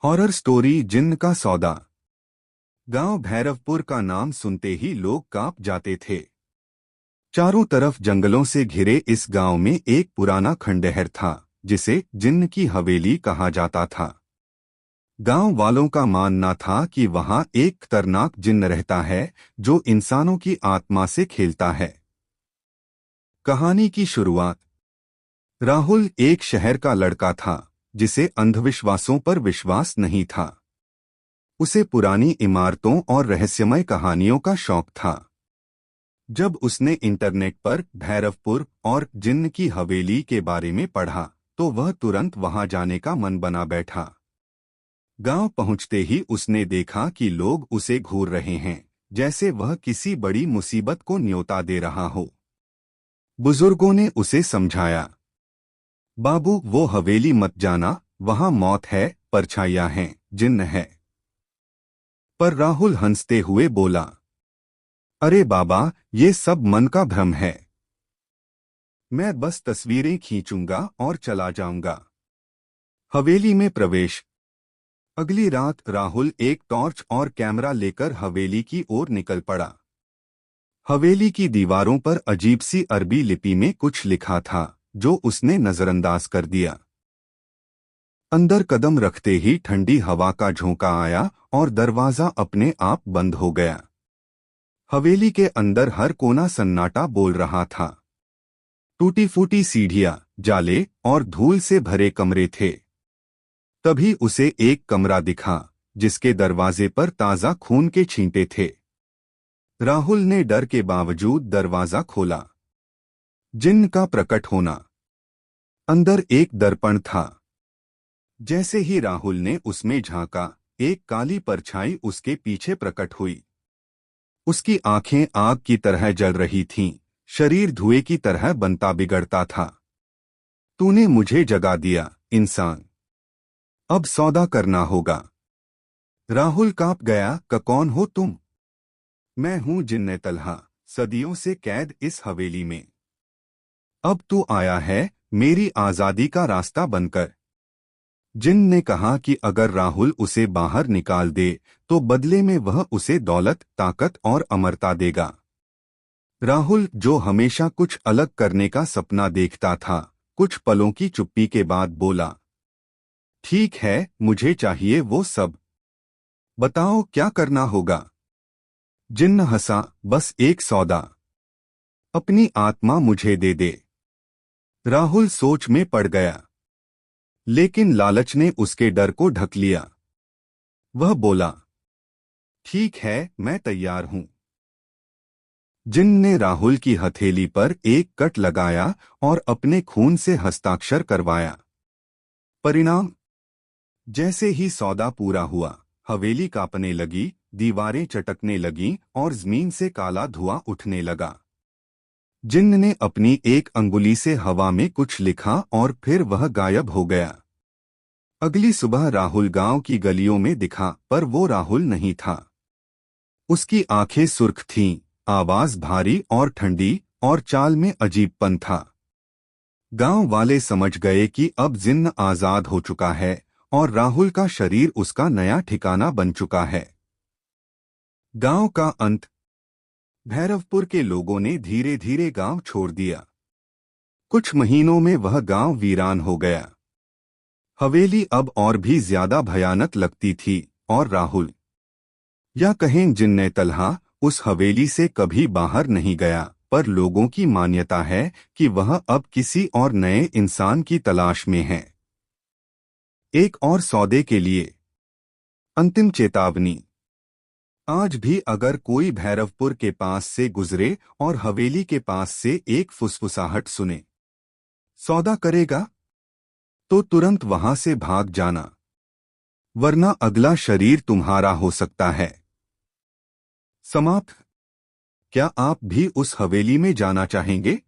Horror story जिन्न का सौदा। गांव भैरवपुर का नाम सुनते ही लोग कांप जाते थे। चारों तरफ जंगलों से घिरे इस गांव में एक पुराना खंडहर था जिसे जिन्न की हवेली कहा जाता था। गांव वालों का मानना था कि वहां एक खतरनाक जिन्न रहता है जो इंसानों की आत्मा से खेलता है। कहानी की शुरुआत। राहुल एक शहर का लड़का था जिसे अंधविश्वासों पर विश्वास नहीं था। उसे पुरानी इमारतों और रहस्यमय कहानियों का शौक था। जब उसने इंटरनेट पर भैरवपुर और जिन्न की हवेली के बारे में पढ़ा तो वह तुरंत वहां जाने का मन बना बैठा। गांव पहुंचते ही उसने देखा कि लोग उसे घूर रहे हैं, जैसे वह किसी बड़ी मुसीबत को न्योता दे रहा हो। बुजुर्गों ने उसे समझाया, बाबू वो हवेली मत जाना, वहां मौत है, परछाइयां हैं, जिन्न है। पर राहुल हंसते हुए बोला, अरे बाबा, ये सब मन का भ्रम है। मैं बस तस्वीरें खींचूंगा और चला जाऊंगा। हवेली में प्रवेश। अगली रात राहुल एक टॉर्च और कैमरा लेकर हवेली की ओर निकल पड़ा। हवेली की दीवारों पर अजीब सी अरबी लिपि में कुछ लिखा था जो उसने नजरअंदाज कर दिया। अंदर कदम रखते ही ठंडी हवा का झोंका आया और दरवाजा अपने आप बंद हो गया। हवेली के अंदर हर कोना सन्नाटा बोल रहा था। टूटी फूटी सीढ़ियां, जाले और धूल से भरे कमरे थे। तभी उसे एक कमरा दिखा जिसके दरवाजे पर ताजा खून के छींटे थे। राहुल ने डर के बावजूद दरवाजा खोला। जिन्न का प्रकट होना। अंदर एक दर्पण था। जैसे ही राहुल ने उसमें झांका, एक काली परछाई उसके पीछे प्रकट हुई। उसकी आंखें आग की तरह जल रही थीं, शरीर धुएं की तरह बनता बिगड़ता था। तूने मुझे जगा दिया, इंसान। अब सौदा करना होगा। राहुल कांप गया, कौन हो तुम? मैं हूं जिन्न तलहा, सदियों से कैद इस हवेली में। अब तू आया है मेरी आजादी का रास्ता बनकर। जिन्न ने कहा कि अगर राहुल उसे बाहर निकाल दे तो बदले में वह उसे दौलत, ताकत और अमरता देगा। राहुल, जो हमेशा कुछ अलग करने का सपना देखता था, कुछ पलों की चुप्पी के बाद बोला, ठीक है, मुझे चाहिए वो सब। बताओ क्या करना होगा। जिन्न हंसा, बस एक सौदा। अपनी आत्मा मुझे दे दे। राहुल सोच में पड़ गया, लेकिन लालच ने उसके डर को ढक लिया। वह बोला, ठीक है, मैं तैयार हूं। जिन्न ने राहुल की हथेली पर एक कट लगाया और अपने खून से हस्ताक्षर करवाया। परिणाम। जैसे ही सौदा पूरा हुआ, हवेली कांपने लगी, दीवारें चटकने लगीं और जमीन से काला धुआं उठने लगा। जिन्न ने अपनी एक अंगुली से हवा में कुछ लिखा और फिर वह गायब हो गया। अगली सुबह राहुल गांव की गलियों में दिखा, पर वो राहुल नहीं था। उसकी आंखें सुर्ख थीं, आवाज भारी और ठंडी, और चाल में अजीबपन था। गांव वाले समझ गए कि अब जिन्न आजाद हो चुका है और राहुल का शरीर उसका नया ठिकाना बन चुका है। गांव का अंत। भैरवपुर के लोगों ने धीरे धीरे गांव छोड़ दिया। कुछ महीनों में वह गांव वीरान हो गया। हवेली अब और भी ज्यादा भयानक लगती थी और राहुल, या कहें जिन्न तलहा, उस हवेली से कभी बाहर नहीं गया। पर लोगों की मान्यता है कि वह अब किसी और नए इंसान की तलाश में है। एक और सौदे के लिए। अंतिम चेतावनी। आज भी अगर कोई भैरवपुर के पास से गुजरे और हवेली के पास से एक फुसफुसाहट सुने, सौदा करेगा, तो तुरंत वहां से भाग जाना, वरना अगला शरीर तुम्हारा हो सकता है। समाप्त। क्या आप भी उस हवेली में जाना चाहेंगे?